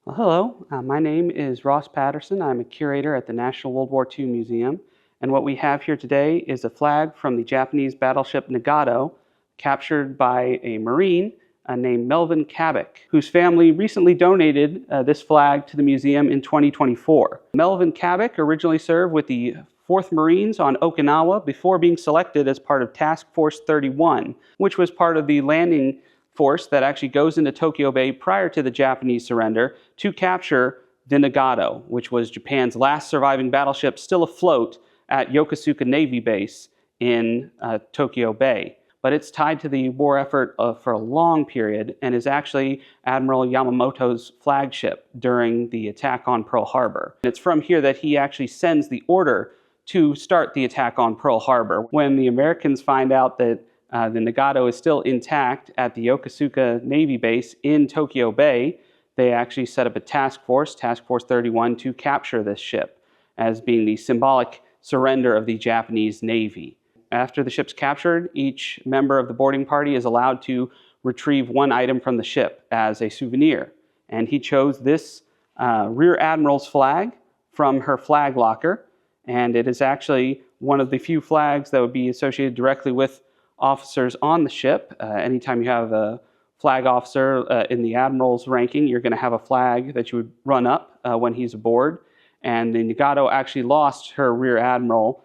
Well, hello, my name is Ross Patterson. I'm a curator at the National World War II Museum, and what we have here today is a flag from the Japanese battleship Nagato, captured by a Marine named Melvin Kabik, whose family recently donated this flag to the museum in 2024. Melvin Kabik originally served with the 4th Marines on Okinawa before being selected as part of Task Force 31, which was part of the landing force that actually goes into Tokyo Bay prior to the Japanese surrender to capture the Nagato, which was Japan's last surviving battleship still afloat at Yokosuka Navy Base in Tokyo Bay. But it's tied to the war effort for a long period and is actually Admiral Yamamoto's flagship during the attack on Pearl Harbor. It's from here that he actually sends the order to start the attack on Pearl Harbor. When the Americans find out that the Nagato is still intact at the Yokosuka Navy Base in Tokyo Bay, they actually set up a task force, Task Force 31, to capture this ship as being the symbolic surrender of the Japanese Navy. After the ship's captured, each member of the boarding party is allowed to retrieve one item from the ship as a souvenir. And he chose this Rear Admiral's flag from her flag locker, and it is actually one of the few flags that would be associated directly with officers on the ship. Anytime you have a flag officer in the admiral's ranking, you're going to have a flag that you would run up when he's aboard. And the Nagato actually lost her rear admiral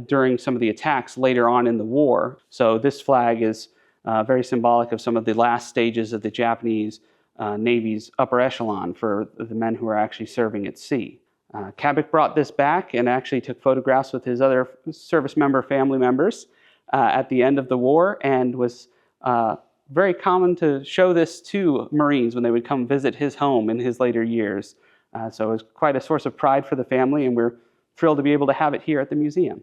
during some of the attacks later on in the war. So this flag is very symbolic of some of the last stages of the Japanese Navy's upper echelon for the men who are actually serving at sea. Kabik brought this back and actually took photographs with his other service member family members at the end of the war, and was very common to show this to Marines when they would come visit his home in his later years. So it was quite a source of pride for the family, and we're thrilled to be able to have it here at the museum.